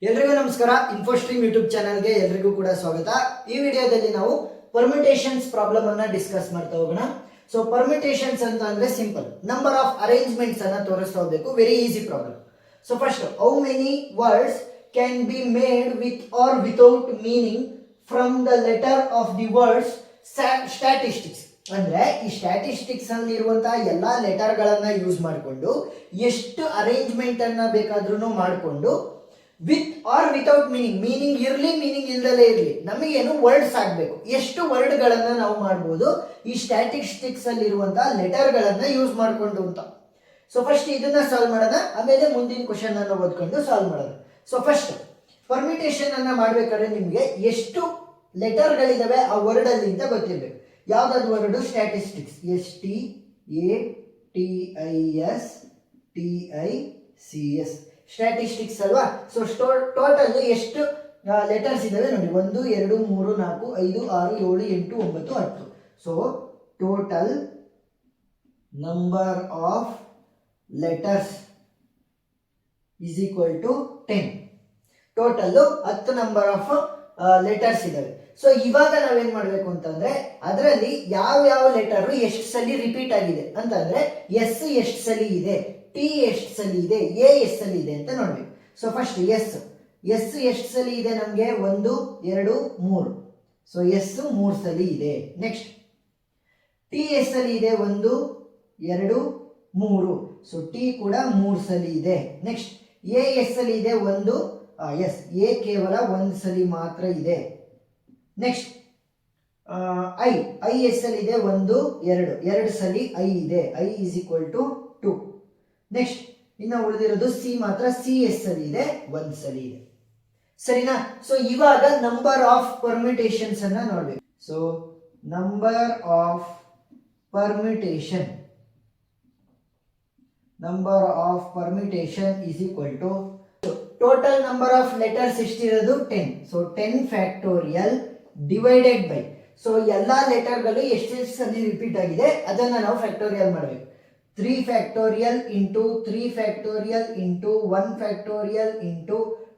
ಎಲ್ರಿಗೂ ನಮಸ್ಕಾರ. ಇನ್ಫೋಸ್ಟ್ರೀಮ್ ಯೂಟ್ಯೂಬ್ ಚಾನಲ್ಗೆ ಎಲ್ರಿಗೂ ಕೂಡ ಸ್ವಾಗತ. ಈ ವಿಡಿಯೋದಲ್ಲಿ ನಾವು ಪರ್ಮಿಟೇಷನ್ಸ್ ಪ್ರಾಬ್ಲಮ್ ಅನ್ನ ಡಿಸ್ಕಸ್ ಮಾಡ್ತಾ ಹೋಗೋಣ. ಸೊ ಪರ್ಮಿಟೇಷನ್ಸ್ ಅಂತ ಅಂದ್ರೆ ಸಿಂಪಲ್ ನಂಬರ್ ಆಫ್ ಅರೇಂಜ್ಮೆಂಟ್ಸ್ ಅನ್ನ ತೋರಿಸ್ತಾ ಹೋಗ್ಬೇಕು. Very easy problem. So first, how many words can be made with or without meaning from the letter of the words statistics. ಅಂದ್ರೆ ಈ ಸ್ಟ್ಯಾಟಿಸ್ಟಿಕ್ಸ್ ಅಲ್ಲಿ ಇರುವಂತಹ ಎಲ್ಲಾ ಲೆಟರ್ ಗಳನ್ನ ಯೂಸ್ ಮಾಡಿಕೊಂಡು ಎಷ್ಟು ಅರೇಂಜ್ಮೆಂಟ್ ಅನ್ನ ಬೇಕಾದ್ರೂ ಮಾಡಿಕೊಂಡು ವಿತ್ ಆರ್ ವಿತೌಟ್ ಮೀನಿಂಗ್ ಇರಲಿ, ಮೀನಿಂಗ್ ಇಲ್ದಲೇ ಇರಲಿ, ನಮಗೇನು ವರ್ಡ್ಸ್ ಆಗಬೇಕು, ಎಷ್ಟು ವರ್ಡ್ ಗಳನ್ನ ನಾವು ಮಾಡ್ಬೋದು ಈ ಸ್ಟ್ಯಾಟಿಸ್ಟಿಕ್ಸ್ ಅಲ್ಲಿ ಇರುವಂತಹ ಲೆಟರ್ ಗಳನ್ನ ಯೂಸ್ ಮಾಡಿಕೊಂಡು ಅಂತ. ಸೊ ಫಸ್ಟ್ ಇದನ್ನ ಸಾಲ್ವ್ ಮಾಡೋಣ, ಆಮೇಲೆ ಮುಂದಿನ ಕ್ವಶನ್ ಅನ್ನು ಓದ್ಕೊಂಡು ಸಾಲ್ವ್ ಮಾಡೋಣ. ಸೊ ಫಸ್ಟ್ ಪರ್ಮಿಟೇಷನ್ ಅನ್ನ ಮಾಡ್ಬೇಕಾದ್ರೆ ನಿಮ್ಗೆ ಎಷ್ಟು ಲೆಟರ್ ಗಳಿದಾವೆ ಆ ವರ್ಡ್ ಅಲ್ಲಿ ಅಂತ ಗೊತ್ತಿರ್ಬೇಕು. ಯಾವ್ದಾದ್ರು ವರ್ಡ್? ಸ್ಟ್ಯಾಟಿಸ್ಟಿಕ್ಸ್, STATISTICS, ಸ್ಟ್ಯಾಟಿಸ್ಟಿಕ್ಸ್ ಅಲ್ವಾ. ಸೊ ಟೋಟಲ್ ಎಷ್ಟು ಲೆಟರ್ಸ್ ಇದಾವೆ ನೋಡಿ, 1 2 3 4 5 6 7 8 9 10. So total number of letters is equal to 10. Total 10 number of letters ಇದಾವೆ. ಸೊ ಇವಾಗ ನಾವೇನ್ ಮಾಡ್ಬೇಕು ಅಂತಂದ್ರೆ ಅದರಲ್ಲಿ ಯಾವ ಲೆಟರ್ ಎಷ್ಟು ಸಲ ರಿಪೀಟ್ ಆಗಿದೆ ಅಂತಂದ್ರೆ ಎಸ್ ಎಷ್ಟು ಸಲ ಇದೆ, ಟಿ ಎಷ್ಟು ಸಲ ಇದೆ, ಎ ಎಷ್ಟು ಸಲ ಇದೆ ಅಂತ ನೋಡ್ಬೇಕು. ಸೊ ಫಸ್ಟ್ ಎಸ್ ಎಷ್ಟು ಸಲ ಇದೆ ನಮ್ಗೆ? 1 2 3. ಸೊ ಎಸ್ 3 ಸಲ ಇದೆ. ನೆಕ್ಸ್ಟ್ ಟಿ ಎಷ್ಟು ಸಲ ಇದೆ? 1 2 3. ಸೊ ಟಿ ಕೂಡ 3 ಸಲ ಇದೆ. ನೆಕ್ಸ್ಟ್ ಎ ಎಷ್ಟು ಸಲ ಇದೆ? ಎಸ್ ಎ ಕೇವಲ 1 ಸಲ ಮಾತ್ರ ಇದೆ. ನೆಕ್ಸ್ಟ್ ಐ ಎಷ್ಟು ಸಲ ಇದೆ? 1 2 ಸಲ ಐ ಇದೆ. I is equal to 2. Next ಇನ್ನು ಉಳಿದಿರೋದು ಸಿ ಮಾತ್ರ. ಸಿ ಎಷ್ಟು ಸಲ ಇದೆ? 1 ಸಲ ಇದೆ. ಸರಿನಾ? ಸೊ ಇವಾಗ ನಂಬರ್ ಆಫ್ ಪರ್ಮಿಟೇಷನ್ಸ್ ಅನ್ನ ನೋಡ್ಬೇಕು. So number of permutation is equal to total number of letters ಎಷ್ಟಿರೋದು? 10. So 10 factorial divided by, so ಎಲ್ಲಾ ಲೆಟರ್ಗಳು ಎಷ್ಟೆಷ್ಟು ಸಲ ರಿಪೀಟ್ ಆಗಿದೆ ಅದನ್ನ ನಾವು ಫ್ಯಾಕ್ಟೋರಿಯಲ್ ಮಾಡಬೇಕು. 3 factorial into 3 factorial into 1 factorial into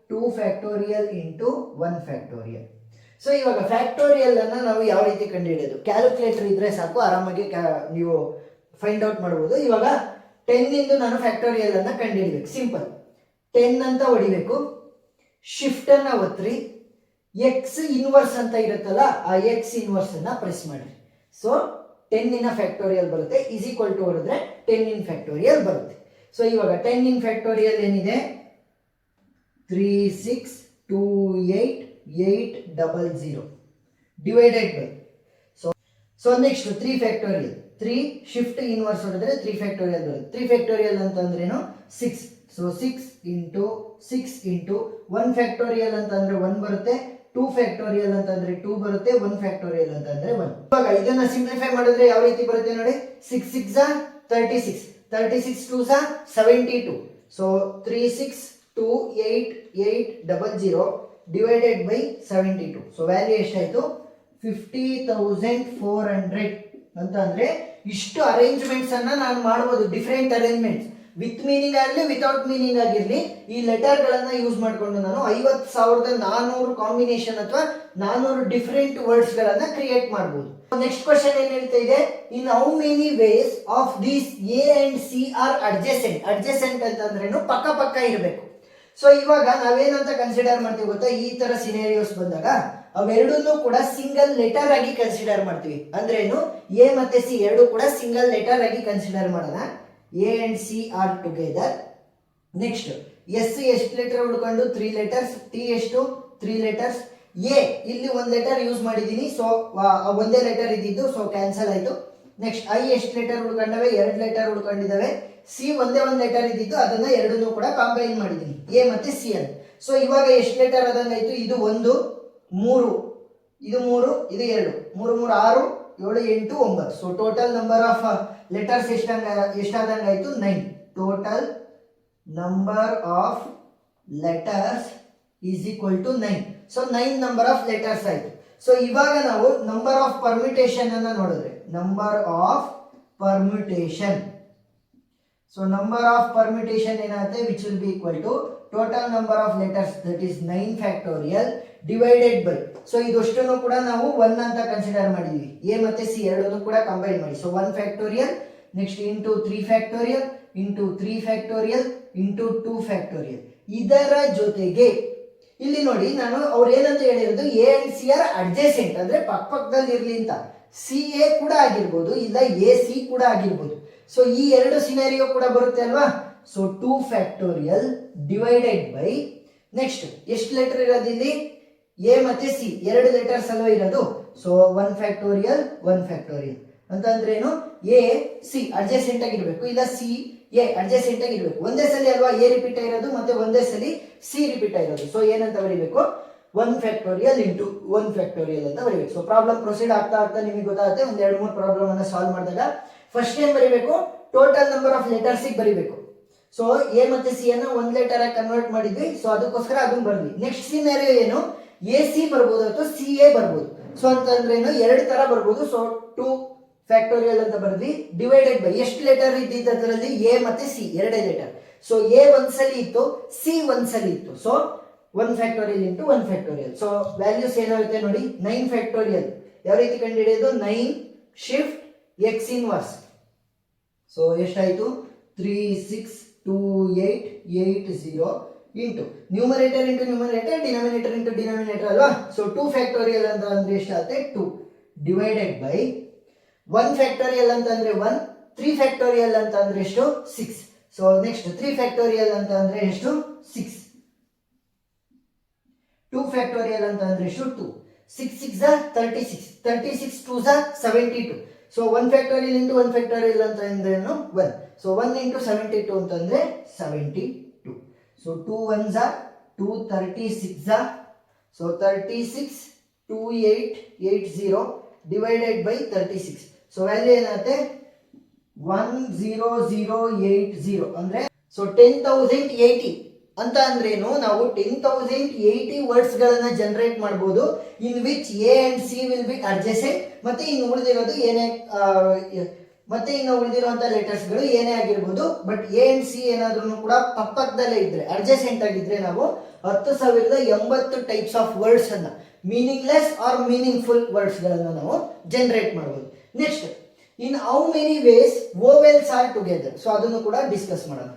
2 factorial into 1 factorial. So ಇವಾಗ ಫ್ಯಾಕ್ಟೋರಿಯಲ್ ಅನ್ನ ನಾವು ಯಾವ ರೀತಿ ಕಂಡುಹಿಡಿಯೋದು? ಕ್ಯಾಲ್ಕುಲೇಟರ್ ಇದ್ರೆ ಸಾಕು, ಆರಾಮಾಗಿ ನೀವು ಫೈಂಡ್ ಔಟ್ ಮಾಡಬಹುದು. ಇವಾಗ 10 ಇಂದು ನಾನು ಫ್ಯಾಕ್ಟೋರಿಯಲ್ ಅನ್ನ ಕಂಡುಹಿಡಿಬೇಕು. ಸಿಂಪಲ್, 10 ಅಂತ ಹೊಡಿಬೇಕು, ಶಿಫ್ಟ್ ಅನ್ನ ಒತ್ತಿರಿ, ಎಕ್ಸ್ ಇನ್ವರ್ಸ್ ಅಂತ ಇರುತ್ತಲ್ಲ ಆ ಎಕ್ಸ್ ಇನ್ವರ್ಸ್ ಅನ್ನ ಪ್ರೆಸ್ ಮಾಡಿ. ಸೊ 10 ಇನ್ ಫ್ಯಾಕ್ಟೋರಿಯಲ್ ಬರುತ್ತೆ. ಇಸ್ ಈಕ್ವಲ್ ಟು ಹೊಡೆದ್ರೆ 10 ಇನ್ ಫ್ಯಾಕ್ಟೋರಿಯಲ್ ಬರುತ್ತೆ. ಸೊ ಇವಾಗ 10 ಇನ್ ಫ್ಯಾಕ್ಟೋರಿಯಲ್ ಏನಿದೆ? 36288800 divided by. So next 3 factorial, 3 shift inverse ಹೊಡೆದ್ರೆ 3 ಫ್ಯಾಕ್ಟೋರಿಯಲ್ ಬರುತ್ತೆ. 3 ಫ್ಯಾಕ್ಟೋರಿಯಲ್ ಅಂತಂದ್ರೇನು? 6. ಸೊ 6 ಇಂಟು 6 ಇಂಟು 1 ಫ್ಯಾಕ್ಟೋರಿಯಲ್ ಅಂತಂದ್ರೆ 1 ಬರುತ್ತೆ, 2 ಫ್ಯಾಕ್ಟೋರಿಯಲ್ ಅಂತಂದ್ರೆ 2 ಬರುತ್ತೆ, 1 ಫ್ಯಾಕ್ಟೋರಿಯಲ್ ಅಂತಂದ್ರೆ 1. ಇವಾಗ ಇದನ್ನ ಸಿಂಪ್ಲಿಫೈ ಮಾಡಿದ್ರೆ ಯಾವ ರೀತಿ ಬರುತ್ತೆ ನೋಡಿ? 6 6 36, 36 2 72. So 36288800 divided by 72. So value ಎಷ್ಟಾಯ್ತು? 50,400 ಅಂತ. ಅಂದ್ರೆ ಇಷ್ಟು ಅರೇಂಜ್ಮೆಂಟ್ಸ್ ಅನ್ನ ನಾನು ಮಾಡಬಹುದು. ಡಿಫರೆಂಟ್ ಅರೇಂಜ್ಮೆಂಟ್ಸ್ ವಿತ್ ಮೀನಿಂಗ್ ಆಗಲಿ ವಿತೌಟ್ ಮೀನಿಂಗ್ ಆಗಿರ್ಲಿ, ಈ ಲೆಟರ್ ಗಳನ್ನ ಯೂಸ್ ಮಾಡಿಕೊಂಡು ನಾನು 50,400 ಕಾಂಬಿನೇಷನ್ ಅಥವಾ 400 ಡಿಫರೆಂಟ್ ವರ್ಡ್ಸ್ ಗಳನ್ನ ಕ್ರಿಯೇಟ್ ಮಾಡಬಹುದು. ನೆಕ್ಸ್ಟ್ ಕ್ವಶನ್ ಏನ್ ಹೇಳ್ತಾ ಇದೆ? In how many ways of these A and C are adjacent. Adjacent ಅಂತಂದ್ರೇನು? ಪಕ್ಕ ಪಕ್ಕ ಇರಬೇಕು. ಸೊ ಇವಾಗ ನಾವೇನಂತ ಕನ್ಸಿಡರ್ ಮಾಡ್ತೀವಿ ಗೊತ್ತಾ? ಈ ತರ ಸಿನೇರಿಯೋಸ್ ಬಂದಾಗ ಅವೆರಡನ್ನೂ ಕೂಡ ಸಿಂಗಲ್ ಲೆಟರ್ ಆಗಿ ಕನ್ಸಿಡರ್ ಮಾಡ್ತೀವಿ. ಅಂದ್ರೆ ಏನು? ಎ ಮತ್ತೆ ಸಿ ಎರಡು ಕೂಡ ಸಿಂಗಲ್ ಲೆಟರ್ ಆಗಿ ಕನ್ಸಿಡರ್ ಮಾಡೋಣ. A and C are together. Next S ಎಷ್ಟು ಲೆಟರ್ ಉಳ್ಕೊಂಡು? 3 ಲೆಟರ್ಸ್. ಟಿ ಎಷ್ಟು? 3 ಲೆಟರ್ಸ್. ಎ ಇಲ್ಲಿ 1 ಲೆಟರ್ ಯೂಸ್ ಮಾಡಿದೀನಿ, ಸೊ ಒಂದೇ ಲೆಟರ್ ಇದ್ದಿದ್ದು, ಸೊ ಕ್ಯಾನ್ಸಲ್ ಆಯ್ತು. ನೆಕ್ಸ್ಟ್ ಐ ಎಷ್ಟು ಲೆಟರ್ ಉಳ್ಕೊಂಡವೆ? 2 ಲೆಟರ್ ಉಳ್ಕೊಂಡಿದ್ದಾವೆ. ಸಿ ಒಂದೇ 1 ಲೆಟರ್ ಇದ್ದಿದ್ದು, ಅದನ್ನ ಎರಡನ್ನೂ ಕೂಡ ಕಾಂಬೈನ್ ಮಾಡಿದೀನಿ, ಎ ಮತ್ತೆ ಸಿ ಅಂತ. ಸೊ ಇವಾಗ ಎಷ್ಟು ಲೆಟರ್ ಆದಂಗಾಯ್ತು? ಇದು 1 3, ಇದು 3, ಇದು 2, 3 3 6 7 8 9. So total number of letters ಎಷ್ಟಾದಂಗಾಯ್ತು? 9. Total number of letters is equal to 9. So 9 number of letters ಆಯ್ತು. ಸೊ ಇವಾಗ ನಾವು ನಂಬರ್ ಆಫ್ ಪರ್ಮಿಟೇಷನ್ ಅನ್ನ ನೋಡಿದ್ರೆ, number of permutation. So number of permutation ಏನಾಗುತ್ತೆ? Which will be equal to total number of letters that is 9 factorial divided by, so ಇದಷ್ಟನ್ನು ಕೂಡ ನಾವು 1 ಅಂತ ಕನ್ಸಿಡರ್ ಮಾಡಿದ್ವಿ, ಎ ಮತ್ತೆ ಸಿ ಎರಡನ್ನು ಕೂಡ ಕಂಬೈನ್ ಮಾಡಿ. So 1 factorial next into 3 factorial into 3 factorial into 2 factorial. ಇದರ ಜೊತೆಗೆ ಇಲ್ಲಿ ನೋಡಿ ನಾನು ಅವ್ರು ಏನಂತ ಹೇಳಿರೋದು A and C are adjacent, ಅಂದ್ರೆ ಪಕ್ಕದಲ್ಲಿ ಇರ್ಲಿ ಅಂತ. ಸಿ ಎ ಕೂಡ ಆಗಿರ್ಬೋದು, ಇಲ್ಲ ಎ ಸಿ ಕೂಡ ಆಗಿರ್ಬೋದು. ಸೊ ಈ ಎರಡು ಸಿನಾರಿಯೋ ಕೂಡ ಬರುತ್ತೆ ಅಲ್ವಾ. So 2 factorial divided by next ಎಷ್ಟು ಲೆಟರ್ ಇರೋದು ಇಲ್ಲಿ, ಎ ಮತ್ತೆ ಸಿ ಎರಡು ಲೆಟರ್ಸ್ ಅಲ್ವಾ ಇರೋದು. ಸೊ 1 ಫ್ಯಾಕ್ಟೋರಿಯಲ್ 1 ಫ್ಯಾಕ್ಟೋರಿಯಲ್ ಅಂತಂದ್ರೆ ಏನು, ಎ ಸಿ ಅಡ್ಜಸೆಂಟ್ ಆಗಿರ್ಬೇಕು, ಇಲ್ಲ ಸಿ ಎ ಅಡ್ಜಸೆಂಟ್ ಆಗಿರ್ಬೇಕು. ಒಂದೇ ಸಲ ಅಲ್ವಾ ಎ ರಿಪೀಟ್ ಆಗಿರೋದು, ಮತ್ತೆ ಒಂದೇ ಸಲ ಸಿ ರಿಪೀಟ್ ಆಗಿರೋದು. ಸೊ ಏನಂತ ಬರೀಬೇಕು, 1 ಫ್ಯಾಕ್ಟೋರಿಯಲ್ ಇಂಟು 1 ಫ್ಯಾಕ್ಟೋರಿಯಲ್ ಅಂತ ಬರೀಬೇಕು. ಸೊ ಪ್ರಾಬ್ಲಮ್ ಪ್ರೊಸೀಡ್ ಆಗ್ತಾ ಆಗ್ತಾ ನಿಮಗೆ ಗೊತ್ತಾಗುತ್ತೆ. ಒಂದ್ 2-3 ಪ್ರಾಬ್ಲಮ್ ಅನ್ನ ಸಾಲ್ವ್ ಮಾಡಿದಾಗ ಫಸ್ಟ್ ಏನ್ ಬರೀಬೇಕು, ಟೋಟಲ್ ನಂಬರ್ ಆಫ್ ಲೆಟರ್ಸ್ ಬರೀಬೇಕು. ಸೊ ಎ ಮತ್ತೆ ಸಿ ಅನ್ನ ಒಂದ್ ಲೆಟರ್ ಆಗಿ ಕನ್ವರ್ಟ್ ಮಾಡಿದ್ವಿ. ಸೊ ಅದಕ್ಕೋಸ್ಕರ ಅದನ್ನ ಬರ್ದ್ವಿ. ನೆಕ್ಸ್ಟ್ ಸಿನಾರಿಯೋ ಏನು, ಎ ಸಿ ಬರ್ಬೋದು ಅಥವಾ ಸಿ ಎ ಬರ್ಬೋದು. ಸೊ ಅಂತಂದ್ರೆ ಏನು, ಎರಡು ತರ ಬರ್ಬೋದು. ಸೊ 2 ಫ್ಯಾಕ್ಟೋರಿಯಲ್ ಅಂತ ಬರ್ದ್ವಿ, ಡಿವೈಡೆಡ್ ಬೈ ಎಷ್ಟು ಲೆಟರ್ ಇದ್ದಿದ್ದು ಅದರಲ್ಲಿ, ಎ ಮತ್ತೆ ಸಿ ಎರಡೇ ಲೆಟರ್. ಸೊ ಎ ಒಂದ್ಸಲಿ ಇತ್ತು, ಸಿ ಒಂದ್ಸಲಿ ಇತ್ತು. So 1 factorial into 1 factorial. So values ಏನಾಗುತ್ತೆ ನೋಡಿ, 9 ಫ್ಯಾಕ್ಟೋರಿಯಲ್ ಯಾವ ರೀತಿ ಕಂಡುಹಿಡಿಯೋದು, 9 ಶಿಫ್ಟ್ ಎಕ್ಸ್ ಇನ್ವರ್ಸ್. ಸೊ ಎಷ್ಟಾಯ್ತು, 3 6 2 8 8 0 into numerator into numerator, denominator into denominator ಅಲ್ವಾ. ಸೊ 2 ಫ್ಯಾಕ್ಟೋರಿಯಲ್ ಅಂತ ಅಂದ್ರೆ ಎಷ್ಟಾಗುತ್ತೆ 2 ಡಿವೈಡೆಡ್ ಬೈ 1 ಫ್ಯಾಕ್ಟೋರಿಯಲ್ ಅಂತ ಅಂದ್ರೆ 1, 3 ಫ್ಯಾಕ್ಟೋರಿಯಲ್ ಅಂತ ಅಂದ್ರೆ ಎಷ್ಟು 6. ಸೊ ನೆಕ್ಸ್ಟ್ 3 ಫ್ಯಾಕ್ಟೋರಿಯಲ್ ಅಂತ ಅಂದ್ರೆ ಎಷ್ಟು 6, 2 ಫ್ಯಾಕ್ಟೋರಿಯಲ್ ಅಂತ ಅಂದ್ರೆ ಎಷ್ಟು 2, 6 6 36, 36 2 72. ಸೊ 1 ಫ್ಯಾಕ್ಟೋರಿಯಲ್ ಇಂಟು 1 ಫ್ಯಾಕ್ಟೋರಿಯಲ್ ಅಂತ ಅಂದ್ರೆ ಏನು 1. ಸೊ 1 ಇಂಟು 72 ಅಂತಂದ್ರೆ 72. So 2 1s 2 36. So 36 2880 divided by 36. So value ಏನಾಗುತ್ತೆ 10080 ಅಂದ್ರೆ ಸೊ 10,080 ಅಂತ ಅಂದ್ರೇನು, ನಾವು 10,080 ವರ್ಡ್ಸ್ ಗಳನ್ನ ಜನರೇಟ್ ಮಾಡಬಹುದು in which A and C will be adjacent. ಮತ್ತೆ ಇನ್ನು ಉಳಿದಿರೋದು ಏನೇ ಮತ್ತೆ ಇನ್ನು ಉಳಿದಿರುವಂತ ಲೆಟರ್ಸ್ ಗಳು ಏನೇ ಆಗಿರ್ಬೋದು. ಬಟ್ ಎ ಅಂಡ್ ಸಿ ಏನಾದ್ರೂ ಕೂಡ ಪಕ್ಕದಲ್ಲೇ ಇದ್ರೆ ಅಡ್ಜಸೆಂಟ್ ಆಗಿದ್ರೆ ನಾವು 10,080 ಟೈಪ್ಸ್ ಆಫ್ ವರ್ಡ್ಸ್ ಅನ್ನ, ಮೀನಿಂಗ್ಲೆಸ್ ಆರ್ ಮೀನಿಂಗ್ಫುಲ್ ವರ್ಡ್ಸ್ ಗಳನ್ನ ನಾವು ಜನರೇಟ್ ಮಾಡಬಹುದು. Next in how many ways vowels are together. So ಅದನ್ನು ಕೂಡ ಡಿಸ್ಕಸ್ ಮಾಡೋಣ.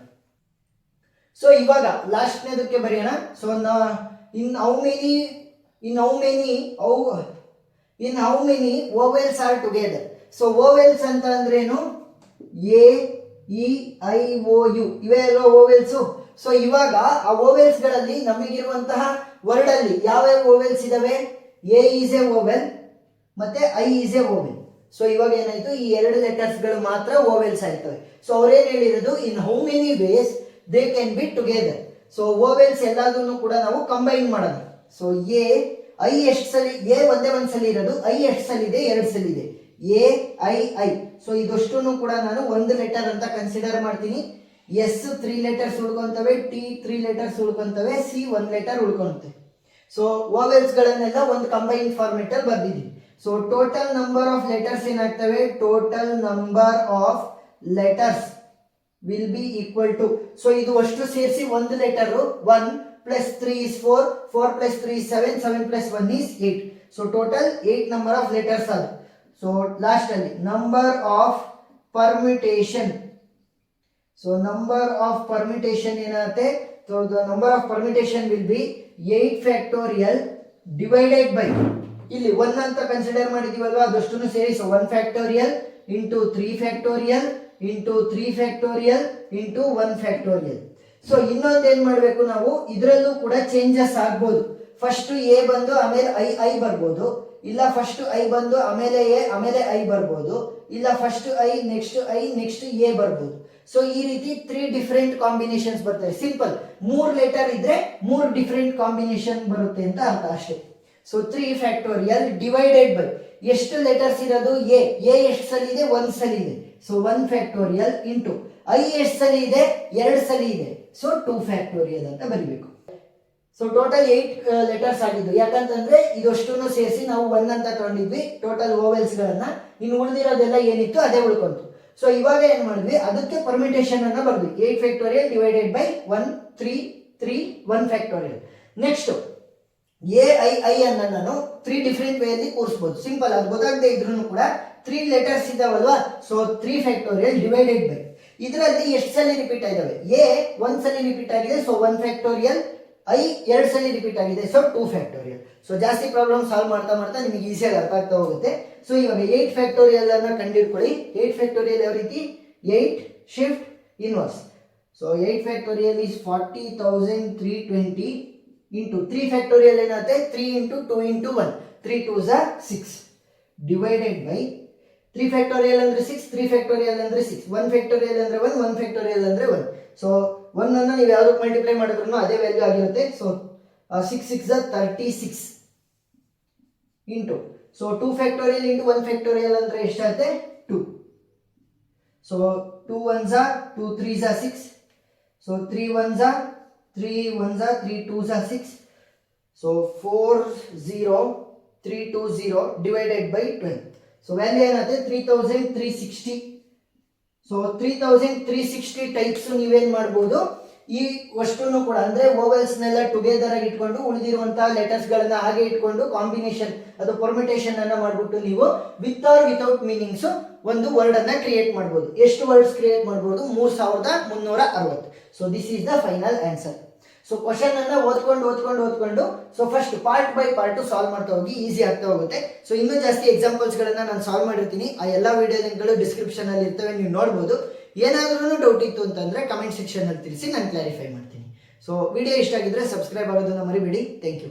ಸೊ ಇವಾಗ ಲಾಸ್ಟ್ನೇದಕ್ಕೆ ಬರೆಯೋಣ. So in how many vowels are together. So vowels ಅಂತ ಅಂದ್ರೇನು, A E I O U ಇವೇ ಅಲ್ವಾ ವೋವೆಲ್ಸ್. ಸೊ ಇವಾಗ ಆ ವೋವೆಲ್ಸ್ ಗಳಲ್ಲಿ ನಮಗಿರುವಂತಹ ವರ್ಡ್ ಅಲ್ಲಿ ಯಾವ್ಯಾವ ವೋವೆಲ್ಸ್ ಇದಾವೆ, ಎ ಈಸ್ ಎ ವೋವೆಲ್ ಮತ್ತೆ ಐ ಈಸ್ ಎ ವೋವೆಲ್. ಸೊ ಇವಾಗ ಏನಾಯ್ತು, ಈ ಎರಡು ಲೆಟರ್ಸ್ ಗಳು ಮಾತ್ರ ವೋವೆಲ್ಸ್ ಆಯ್ತವೆ. ಸೊ ಅವ್ರೇನ್ ಹೇಳಿರೋದು, in how many ways they can be together. So vowels ಎಲ್ಲದನ್ನು ಕೂಡ ನಾವು ಕಂಬೈನ್ ಮಾಡೋಣ. ಸೊ ಎ ಐ ಎಷ್ಟು ಸಲ, ಎ ಒಂದ್ ಸಲ ಇರೋದು, ಐ ಎಷ್ಟು ಸಲ ಇದೆ, 2 ಸಲ ಇದೆ, ಎ ಐ ಐ. ಸೊ ಇದಷ್ಟನ್ನು ಕೂಡ ನಾನು ಒಂದು ಲೆಟರ್ ಅಂತ ಕನ್ಸಿಡರ್ ಮಾಡ್ತೀನಿ. ಎಸ್ 3 ಲೆಟರ್ಸ್ ಉಳ್ಕೊಂತವೆ, ಟಿ 3 ಲೆಟರ್ಸ್ ಉಳ್ಕೊಂತವೆ, ಸಿ 1 ಲೆಟರ್ ಉಳ್ಕೊಂತೆ. ಸೊ ವೋವೆಲ್ಸ್ ಗಳನ್ನೆಲ್ಲ ಒಂದು ಕಂಬೈನ್ ಫಾರ್ಮೆಟ್ ಅಲ್ಲಿ ಬರ್ದಿದ್ದೀವಿ. So total number of letters ಏನಾಗ್ತವೆ, total number of letters will be equal to, so ಇದು ಅಷ್ಟು ಸೇರಿಸಿ ಒಂದು letter 1 + 3 is 4, 4 + 3 is 7, 7 + 1 is 8. So total 8 number of letters ಅದು. ಸೊ ಲಾಸ್ಟ್ ಅಲ್ಲಿ number of permutation. So number of permutation ಏನಾಗುತ್ತೆ, so the number of permutation will be 8 factorial divided by, ಇಲ್ಲಿ 1 ಅಂತ consider ಮಾಡಿದೀವಲ್ವಾ ಅದಷ್ಟನ್ನು ಸೇರಿ. So 1 factorial into 3 factorial into 3 factorial into 1 factorial. So ಇನ್ನೊಂದು ಏನ್ ಮಾಡ್ಬೇಕು ನಾವು, ಇದರಲ್ಲೂ ಕೂಡ ಚೇಂಜಸ್ ಆಗ್ಬೋದು. ಫಸ್ಟ್ ಎ ಬಂದು ಆಮೇಲೆ ಐ ಬರ್ಬೋದು, ಇಲ್ಲ ಫಸ್ಟ್ ಐ ಬಂದು ಆಮೇಲೆ ಎ ಆಮೇಲೆ ಐ ಬರ್ಬೋದು, ಇಲ್ಲ ಫಸ್ಟ್ ಐ ನೆಕ್ಸ್ಟ್ ಎ ಬರ್ಬೋದು. ಸೊ ಈ ರೀತಿ 3 ಡಿಫರೆಂಟ್ ಕಾಂಬಿನೇಷನ್ಸ್ ಬರ್ತವೆ. ಸಿಂಪಲ್ 3 ಲೆಟರ್ ಇದ್ರೆ 3 ಡಿಫರೆಂಟ್ ಕಾಂಬಿನೇಷನ್ ಬರುತ್ತೆ ಅಂತ ಅರ್ಥ ಅಷ್ಟೇ. ಸೊ 3 ಫ್ಯಾಕ್ಟೋರಿಯಲ್ ಡಿವೈಡೆಡ್ ಬೈ ಎಷ್ಟು ಲೆಟರ್ಸ್ ಇರೋದು, ಎ ಎಷ್ಟು ಸಲ ಇದೆ, 1 ಸಲ ಇದೆ. ಸೊ 1 ಫ್ಯಾಕ್ಟೋರಿಯಲ್ ಇಂಟು ಐ ಎಷ್ಟು ಸಲ ಇದೆ, 2 ಸಲ ಇದೆ. ಸೊ 2 ಫ್ಯಾಕ್ಟೋರಿಯಲ್ ಅಂತ ಬರೀಬೇಕು. ಸೊ ಟೋಟಲ್ 8 ಲೆಟರ್ಸ್ ಆಗಿದ್ದು, ಯಾಕಂತಂದ್ರೆ ಇದಷ್ಟನ್ನು ಸೇರಿಸಿ ನಾವು 1 ಅಂತ ತಗೊಂಡಿದ್ವಿ ಟೋಟಲ್ ವೋವೆಲ್ಸ್ ಗಳನ್ನ. ಇನ್ನು ಉಳಿದಿರೋದೆಲ್ಲ ಏನಿತ್ತು ಅದೇ ಉಳ್ಕೊಂತು. ಸೊ ಇವಾಗ ಏನ್ ಮಾಡಿದ್ವಿ, ಅದಕ್ಕೆ ಪರ್ಮಿಟೇಷನ್ ಅನ್ನ ಬರ್ದ್ವಿ. 8 factorial divided by 1 3 3 1 factorial. Next ai ಅನ್ನ ನಾನು 3 ಡಿಫರೆಂಟ್ ವೇ ಅಲ್ಲಿ ಕೂರಿಸಬಹುದು. ಸಿಂಪಲ್, ಅದು ಗೊತ್ತಾಗದೆ ಇದ್ರೂ ಕೂಡ 3 ಲೆಟರ್ಸ್ ಇದಾವಲ್ವಾ, ಸೊ 3 ಫ್ಯಾಕ್ಟೋರಿಯಲ್ ಡಿವೈಡೆಡ್ ಬೈ, ಇದರಲ್ಲಿ ಎಷ್ಟು ಸಲ ರಿಪೀಟ್ ಆಗಿದಾವೆ, a 1 ಸಲ ರಿಪೀಟ್ ಆಗಿದೆ, ಸೊ 1 ಫ್ಯಾಕ್ಟೋರಿಯಲ್, i 2 ಸಲ ರಿಪೀಟ್ ಆಗಿದೆ, ಸೊ 2 ಫ್ಯಾಕ್ಟೋರಿಯಲ್. ಸೊ ಜಾಸ್ತಿ ಪ್ರಾಬ್ಲಮ್ ಸಾಲ್ವ್ ಮಾಡ್ತಾ ಮಾಡ್ತಾ ನಿಮಗೆ ಈಸಿಯಾಗಿ ಅರ್ಥ ಆಗ್ತಾ ಹೋಗುತ್ತೆ. ಸೊ ಇವಾಗ 8 ಫ್ಯಾಕ್ಟೋರಿಯಲ್ ಅನ್ನ ಕಂಡುಹಿಡ್ಕೊಳ್ಳಿ. 8 ಫ್ಯಾಕ್ಟೋರಿಯಲ್ ಯಾವ ರೀತಿ, 8 shift inverse. So 8 factorial is 40,320 into 3 factorial ಏನಾಗುತ್ತೆ, 3 into 2 into 1, 3 2 6 divided by 3 factorial ಅಂದ್ರೆ 6, 3 ಫ್ಯಾಕ್ಟೋರಿಯಲ್ ಅಂದ್ರೆ 6, 1 ಫ್ಯಾಕ್ಟೋರಿಯಲ್ ಅಂದ್ರೆ 1, 1 ಫ್ಯಾಕ್ಟೋರಿಯಲ್ ಅಂದ್ರೆ 1. ಸೊ 1 ಅನ್ನು ನೀವು ಯಾವುದಕ್ಕೆ ಮಲ್ಟಿಪ್ಲೈ ಮಾಡಿದ್ರು ಅದೇ ವ್ಯಾಲ್ಯೂ ಆಗಿರುತ್ತೆ. So 6 6 36 into, so 2 factorial into 1 factorial ಅಂದ್ರೆ ಎಷ್ಟಾಗುತ್ತೆ, 2. So 2 1s 2 3s 6, so 3 1s 3 1s 3 2s 6, so 4 0 3 2 0 divided by 12. So value ಏನಾಗುತ್ತೆ 3360. ಸೊ 3360 ಟೈಪ್ಸ್ ನೀವೇನ್ ಮಾಡ್ಬೋದು, ಈ ಅಷ್ಟನ್ನು ಕೂಡ ಅಂದ್ರೆ ವೋವೆಲ್ಸ್ನೆಲ್ಲ ಟುಗೆದರ್ ಆಗಿ ಇಟ್ಕೊಂಡು ಉಳಿದಿರುವಂತಹ ಲೆಟರ್ಸ್ ಗಳನ್ನ ಹಾಗೆ ಇಟ್ಕೊಂಡು ಕಾಂಬಿನೇಷನ್ ಅದು ಪರ್ಮಿಟೇಷನ್ ಅನ್ನ ಮಾಡ್ಬಿಟ್ಟು ನೀವು ವಿತ್ ಆರ್ ವಿತೌಟ್ ಮೀನಿಂಗ್ಸ್ ಒಂದು ವರ್ಡ್ ಅನ್ನ ಕ್ರಿಯೇಟ್ ಮಾಡಬಹುದು. ಎಷ್ಟು ವರ್ಡ್ಸ್ ಕ್ರಿಯೇಟ್ ಮಾಡಬಹುದು, 3360. So this is the final answer. So question ಅನ್ನ ಓದ್ಕೊಂಡು so first part by part solve ಮಾಡ್ತಾ ಹೋಗಿ, ಈಸಿ ಆಗ್ತಾ ಹೋಗುತ್ತೆ. ಸೊ ಇನ್ನೂ ಜಾಸ್ತಿ ಎಕ್ಸಾಂಪಲ್ಸ್ ಗಳನ್ನ ನಾನು ಸಾಲ್ವ್ ಮಾಡಿರ್ತೀನಿ, ಆ ಎಲ್ಲ ವಿಡಿಯೋ ಲಿಂಕ್ಗಳು ಡಿಸ್ಕ್ರಿಪ್ಷನ್ ಅಲ್ಲಿ ಇರ್ತವೆ, ನೀವು ನೋಡ್ಬೋದು. ಏನಾದ್ರೂ ಡೌಟ್ ಇತ್ತು ಅಂತಂದ್ರೆ ಕಮೆಂಟ್ ಸೆಕ್ಷನ್ ಅಲ್ಲಿ ತಿಳಿಸಿ, ನಾನು ಕ್ಲಾರಿಫೈ ಮಾಡ್ತೀನಿ. ಸೊ ವಿಡಿಯೋ ಇಷ್ಟ ಆಗಿದ್ರೆ ಸಬ್ಸ್ಕ್ರೈಬ್ ಆಗೋದನ್ನ ಮರಿಬೇಡಿ. Thank you.